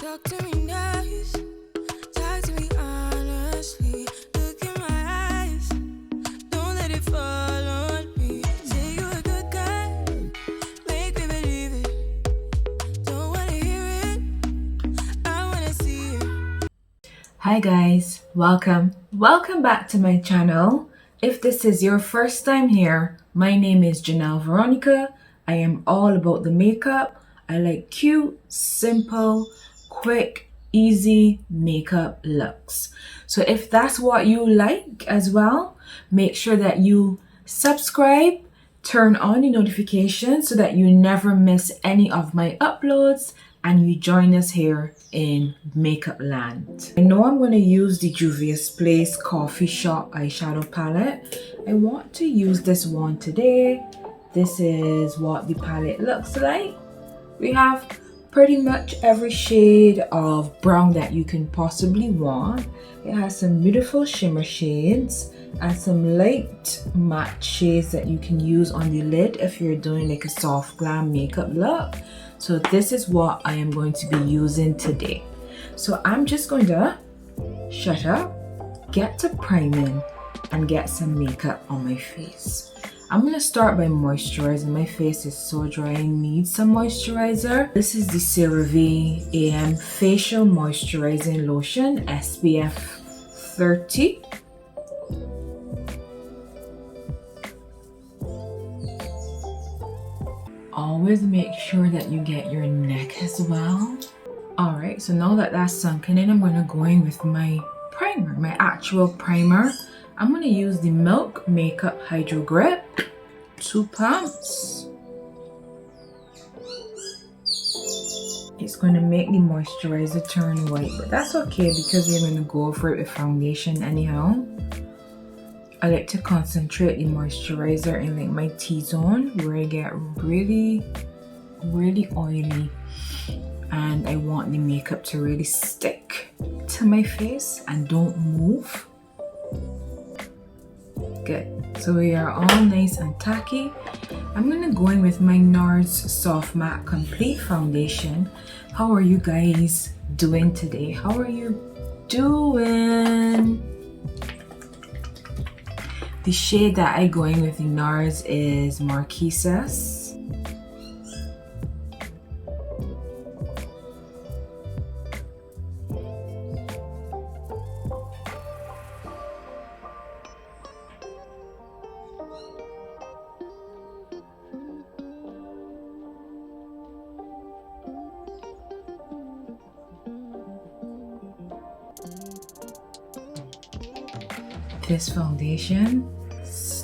Talk to me nice, talk to me honestly. Look in my eyes, don't let it fall on me. Say you're a good guy, make me believe it. Don't wanna hear it, I wanna see it. Hi guys, welcome back to my channel. If this is your first time here, my name is Janelle Veronica. I am all about the makeup. I like cute, simple, quick, easy makeup looks. So if that's what you like as well, make sure that you subscribe, turn on the notifications so that you never miss any of my uploads and you join us here in Makeup Land. I know I'm going to use the Juvia's Place Coffee Shop Eyeshadow Palette. I want to use this one today. This is what the palette looks like. We have pretty much every shade of brown that you can possibly want. It has some beautiful shimmer shades and some light matte shades that you can use on the lid if you're doing like a soft glam makeup look. So this is what I am going to be using today. So I'm just going to shut up, get to priming, and get some makeup on my face. I'm going to start by moisturizing. My face is so dry, I need some moisturizer. This is the CeraVe AM Facial Moisturizing Lotion SPF 30. Always make sure that you get your neck as well. Alright, so now that that's sunken in, I'm going to go in with my primer, my actual primer. I'm going to use the Milk Makeup Hydro Grip, 2 pumps. It's going to make the moisturizer turn white, but that's okay because we're going to go over it with foundation anyhow. I like to concentrate the moisturizer in like my T-zone where I get really oily and I want the makeup to really stick to my face and don't move. Good. So we are all nice and tacky. I'm gonna go in with my NARS Soft Matte Complete Foundation. How are you guys doing today? How are you doing? The shade that I go in with the NARS is Marquesas.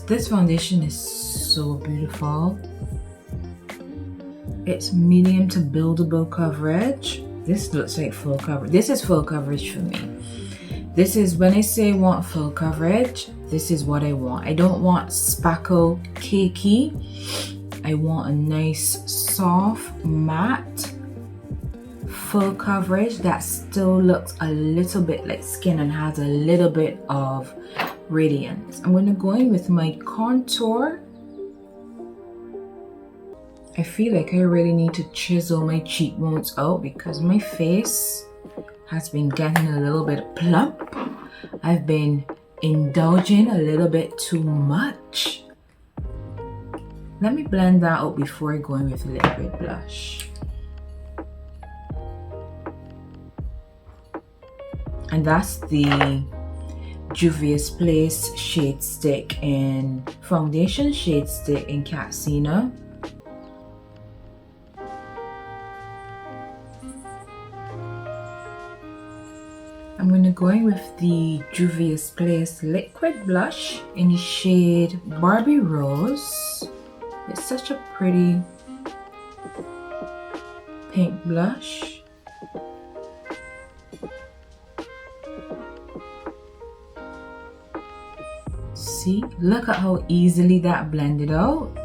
This foundation is so beautiful. It's medium to buildable coverage. This looks like full coverage. This is full coverage for me. This is when I say want full coverage, this is what I want. I don't want spackle cakey. I want a nice soft matte full coverage that still looks a little bit like skin and has a little bit of radiance. I'm going to go in with my contour. I feel like I really need to chisel my cheekbones out because my face has been getting a little bit plump. I've been indulging a little bit too much. Let me blend that out before I go in with liquid blush. And that's the Juvia's Place Shade Stick in Foundation Shade Stick in Casina. I'm going to go in with the Juvia's Place Liquid Blush in the shade Barbie Rose. It's such a pretty pink blush. See, look at how easily that blended out.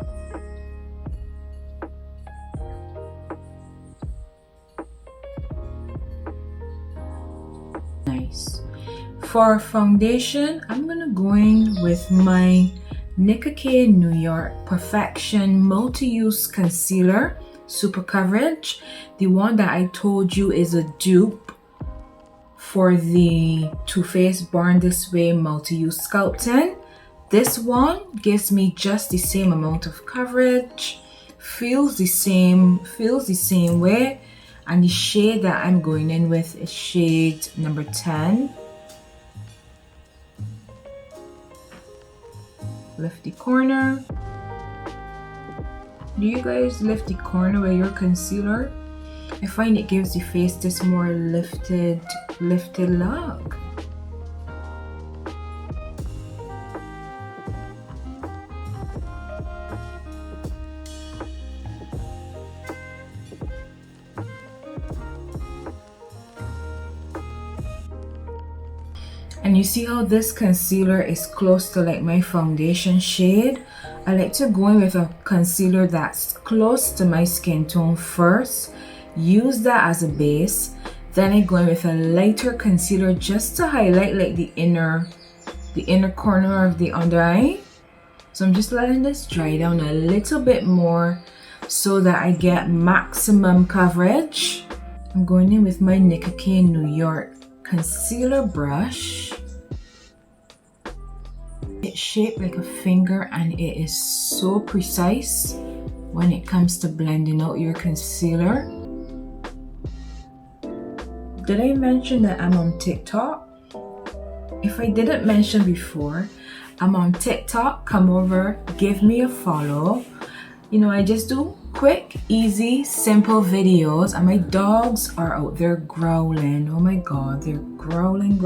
Nice. For foundation, I'm gonna go in with my Nicka K New York Perfection Multi-Use Concealer super coverage. The one that I told you is a dupe for the Too Faced Born This Way multi-use sculpting. This one gives me just the same amount of coverage, feels the same way, and the shade that I'm going in with is shade number 10. Lift the corner. Do you guys lift the corner with your concealer? I find it gives the face this more lifted look. And you see how this concealer is close to like my foundation shade? I like to go in with a concealer that's close to my skin tone first, use that as a base, then I go in with a lighter concealer just to highlight like the inner corner of the under eye. So I'm just letting this dry down a little bit more so that I get maximum coverage. I'm going in with my Nicki New York concealer brush. It's shaped like a finger and it is so precise when it comes to blending out your concealer. Did I mention that I'm on TikTok? If I didn't mention before, I'm on TikTok. Come over, give me a follow. You know, I just do quick, easy, simple videos, and my dogs are out there growling. Oh my god, they're growling.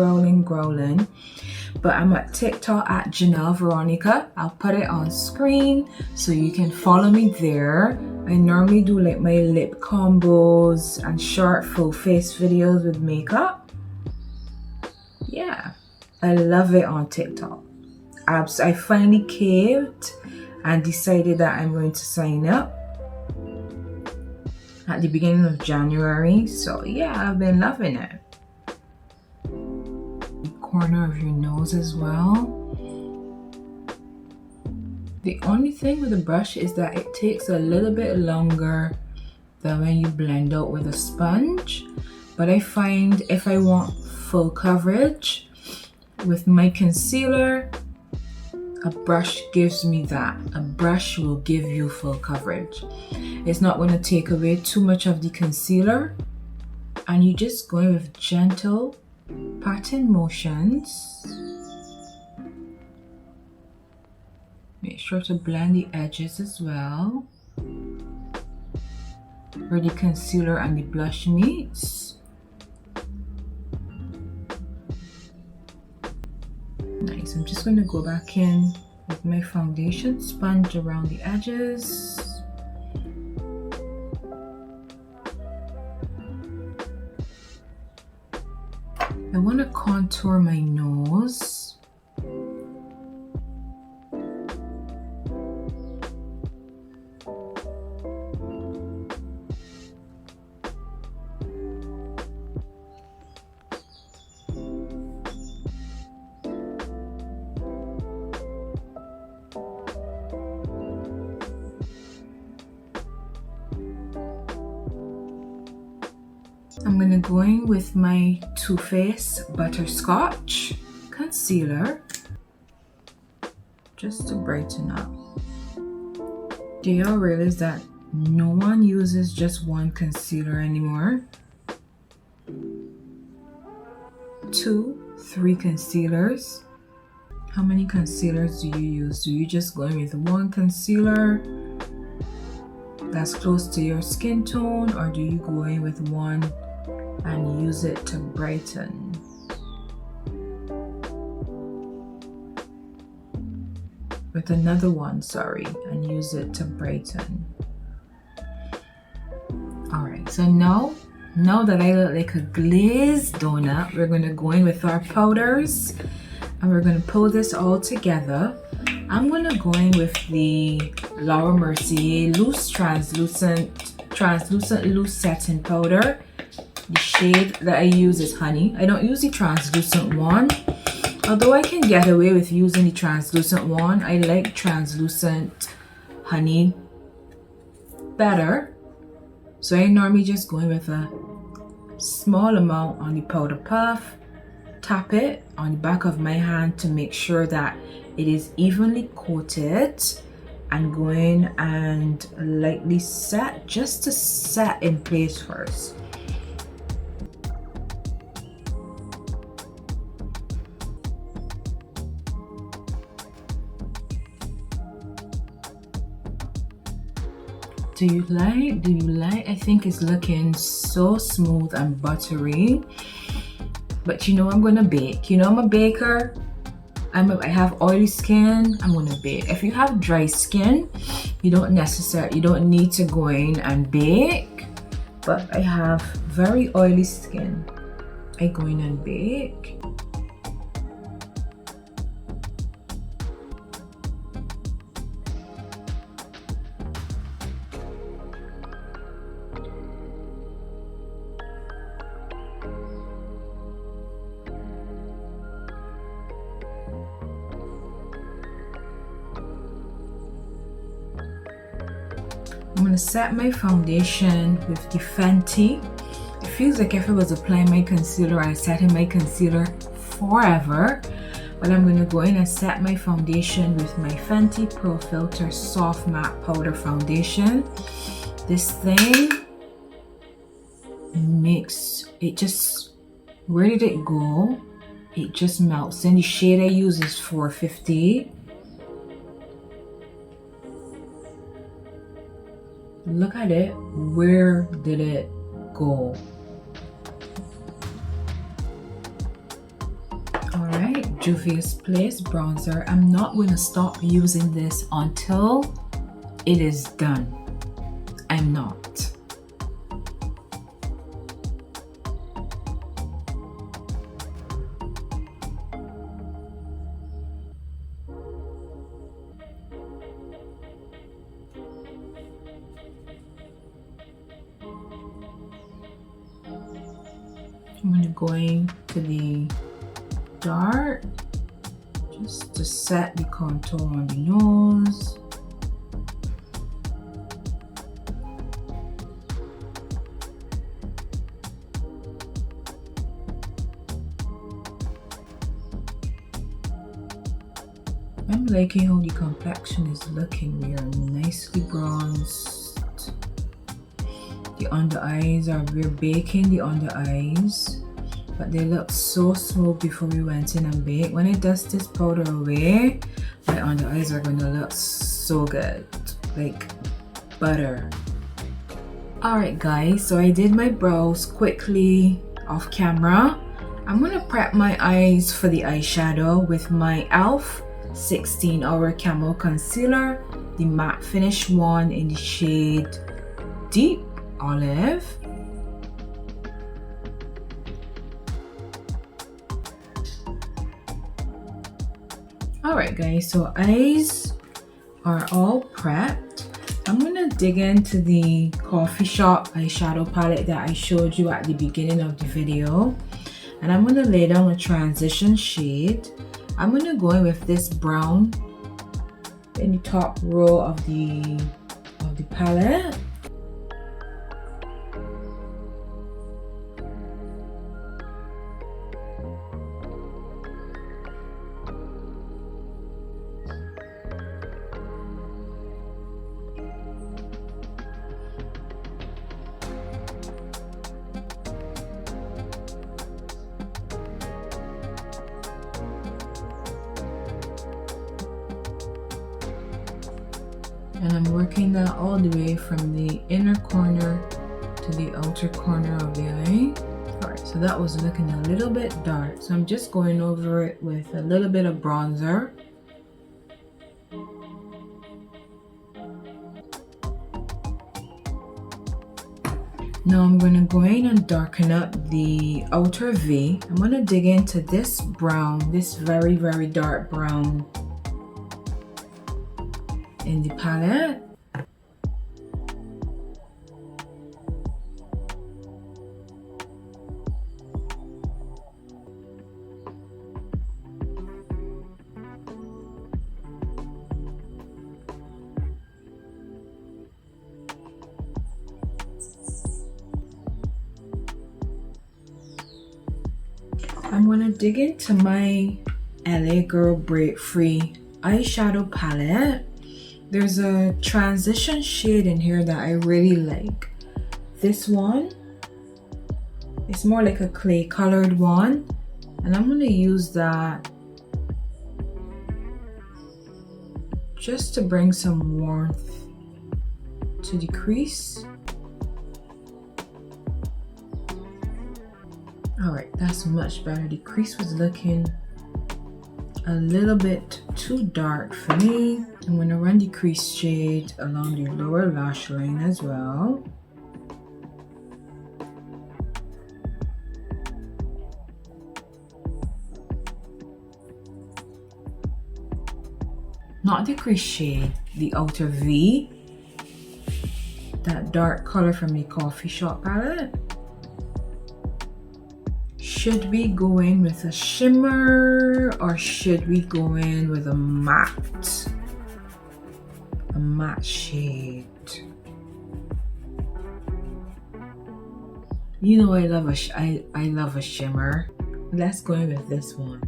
But I'm at TikTok at Janelle Veronica. I'll put it on screen so you can follow me there. I normally do like my lip combos and short full face videos with makeup. Yeah, I love it on TikTok. I finally caved and decided that I'm going to sign up at the beginning of January. So yeah, I've been loving it. The corner of your nose as well. The only thing with the brush is that it takes a little bit longer than when you blend out with a sponge. But I find if I want full coverage with my concealer, a brush gives me that. A brush will give you full coverage. It's not going to take away too much of the concealer, and you just go in with gentle patting motions. Make sure to blend the edges as well, where the concealer and the blush meets. Nice. I'm just going to go back in with my foundation sponge around the edges. I want to contour my nose. I'm going to go in with my Too Faced Butterscotch concealer just to brighten up. Do y'all realize that no one uses just one concealer anymore? 2, 3 concealers. How many concealers do you use? Do you just go in with one concealer that's close to your skin tone, or do you go in with one and use it to brighten? With another one, sorry, and use it to brighten. Alright, so now that I look like a glazed donut, we're going to go in with our powders and we're going to pull this all together. I'm going to go in with the Laura Mercier loose translucent loose setting powder. The shade that I use is Honey. I don't use the translucent one, although I can get away with using the translucent one. I like translucent Honey better. So I normally just go in with a small amount on the powder puff, tap it on the back of my hand to make sure that it is evenly coated, and go in and lightly set, just to set in place first. Do you like? I think it's looking so smooth and buttery. But you know I'm gonna bake. You know I'm a baker. I have oily skin. I'm gonna bake. If you have dry skin, you don't need to go in and bake. But I have very oily skin. I go in and bake. I'm gonna set my foundation with the Fenty. It feels like if I was applying my concealer, I set in my concealer forever. But I'm gonna go in and set my foundation with my Fenty Pro Filter Soft Matte Powder Foundation. This thing makes it just, where did it go? It just melts. And the shade I use is 450. Look at it. Where did it go? Alright, Juvia's Place bronzer. I'm not going to stop using this until it is done. I'm not. I'm going to go into the dark just to set the contour on the nose. I'm liking how the complexion is looking. We are nicely bronzed. The under eyes we're baking the under eyes, but they look so smooth before we went in and baked. When I dust this powder away, my under eyes are gonna look so good, like butter. Alright guys, so I did my brows quickly off camera. I'm gonna prep my eyes for the eyeshadow with my e.l.f. 16-Hour Camo Concealer, the matte finish one in the shade Deep Olive. Alright guys, so eyes are all prepped. I'm gonna dig into the coffee shop eyeshadow palette that I showed you at the beginning of the video, and I'm gonna lay down a transition shade. I'm gonna go in with this brown in the top row of the palette. And I'm working that all the way from the inner corner to the outer corner of the eye. Alright, so that was looking a little bit dark. So I'm just going over it with a little bit of bronzer. Now I'm going to go in and darken up the outer V. I'm going to dig into this brown, this very, very dark brown in the palette. I'm gonna dig into my LA Girl Break Free eyeshadow palette. There's a transition shade in here that I really like. This one, it's more like a clay colored one, and I'm gonna use that just to bring some warmth to the crease. All right, that's much better. The crease was looking a little bit too dark for me. I'm gonna run the crease shade along the lower lash line as well. Not the crease shade, the outer V. That dark color from the coffee shop palette. Should we go in with a shimmer or should we go in with a matte? A matte shade. You know I love a shimmer. Let's go in with this one.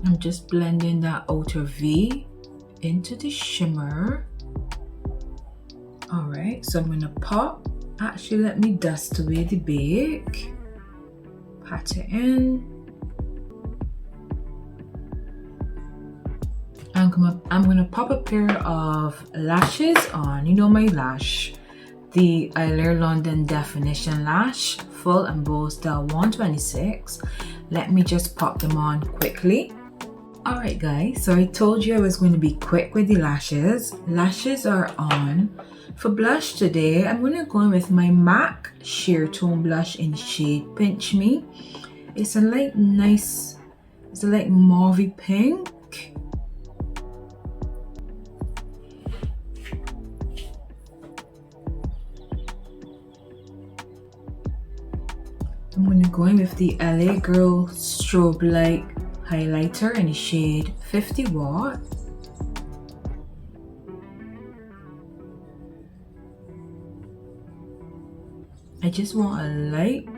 I'm just blending that outer V into the shimmer. All right, so I'm gonna pop. Actually, let me dust away the bake. Pat it in. I'm gonna pop a pair of lashes on. You know my lash, the Eyelure London Definition Lash, full and bold style 126. Let me just pop them on quickly. Alright guys, so I told you I was going to be quick with the lashes. Lashes are on. For blush today, I'm going to go in with my MAC Sheer Tone Blush in shade Pinch Me. It's a light nice, it's a light mauvey pink. I'm going to go in with the LA Girl Strobe Light highlighter in the shade 50 Watt. I just want a light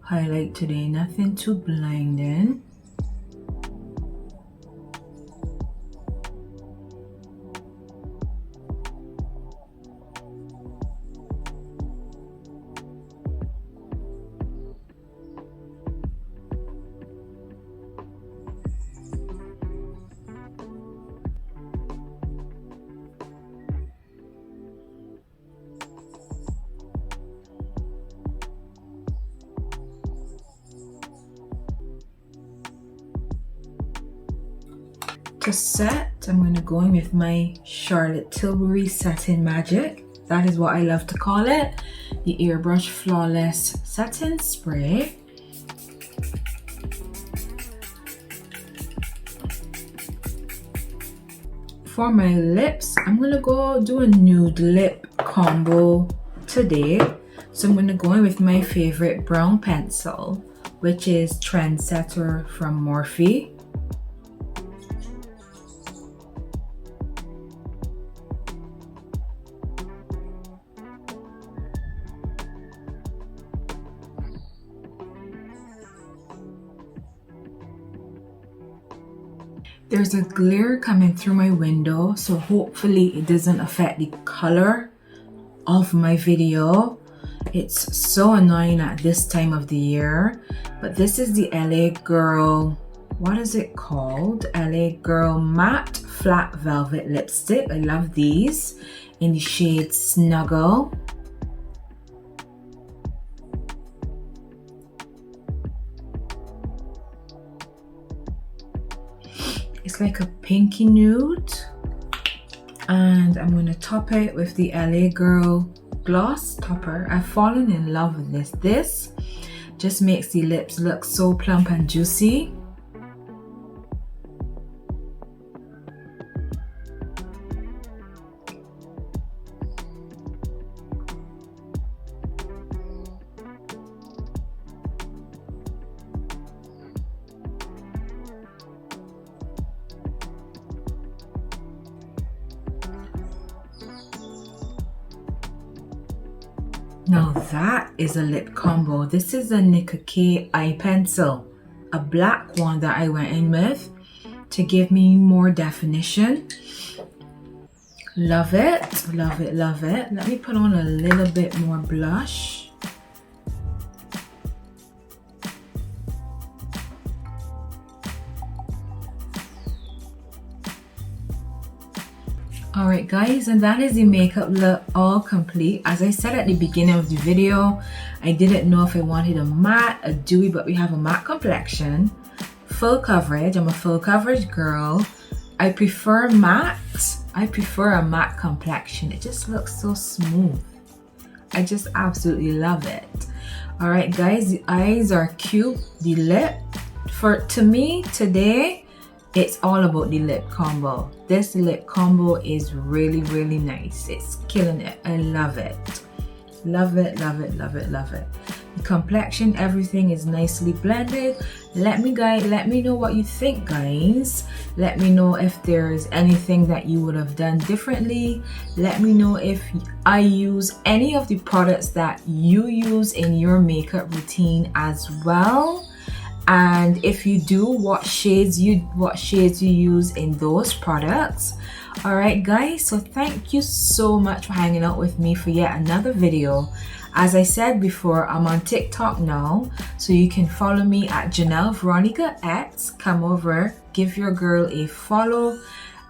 highlight today, nothing too blinding. To set, I'm going to go in with my Charlotte Tilbury Satin Magic. That is what I love to call it. The Airbrush Flawless Satin Spray. For my lips, I'm going to go do a nude lip combo today. So I'm going to go in with my favorite brown pencil, which is Trendsetter from Morphe. There's a glare coming through my window, so hopefully it doesn't affect the color of my video. It's so annoying at this time of the year, but this is the LA Girl, what is it called? LA Girl Matte Flat Velvet Lipstick. I love these in the shade Snuggle. It's like a pinky nude, and I'm going to top it with the LA Girl Gloss Topper. I've fallen in love with this. This just makes the lips look so plump and juicy. Now that is a lip combo. This is a Nicka K eye pencil, a black one that I went in with to give me more definition. Love it, love it, love it. Let me put on a little bit more blush. Alright guys, and that is the makeup look all complete. As I said at the beginning of the video, I didn't know if I wanted a matte, a dewy, but we have a matte complexion. Full coverage, I'm a full coverage girl. I prefer matte. I prefer a matte complexion. It just looks so smooth. I just absolutely love it. Alright guys, the eyes are cute. The lip, to me today, it's all about the lip combo. This lip combo is really, really nice. It's killing it. I love it. Love it, love it, love it, love it. The complexion, everything is nicely blended. Let me know what you think, guys. Let me know if there's anything that you would have done differently. Let me know if I use any of the products that you use in your makeup routine as well. And if you do, what shades you use in those products. All right guys, so thank you so much for hanging out with me for yet another video. As I said before, I'm on TikTok now, so you can follow me at JANELLEVERONICAX. Come over, give your girl a follow.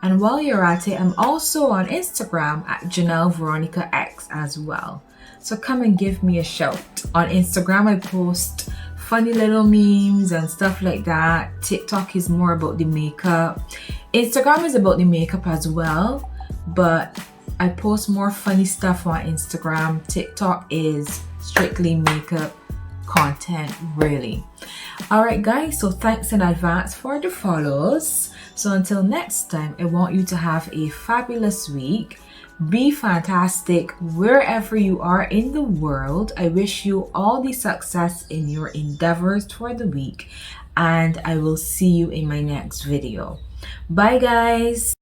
And while you're at it, I'm also on Instagram at JANELLEVERONICAX as well. So come and give me a shout. On Instagram, I post funny little memes and stuff like that. TikTok is more about the makeup. Instagram is about the makeup as well, but I post more funny stuff on Instagram. TikTok is strictly makeup content, really. Alright guys, so thanks in advance for the follows. So until next time, I want you to have a fabulous week. Be fantastic wherever you are in the world. I wish you all the success in your endeavors for the week, and I will see you in my next video. Bye guys.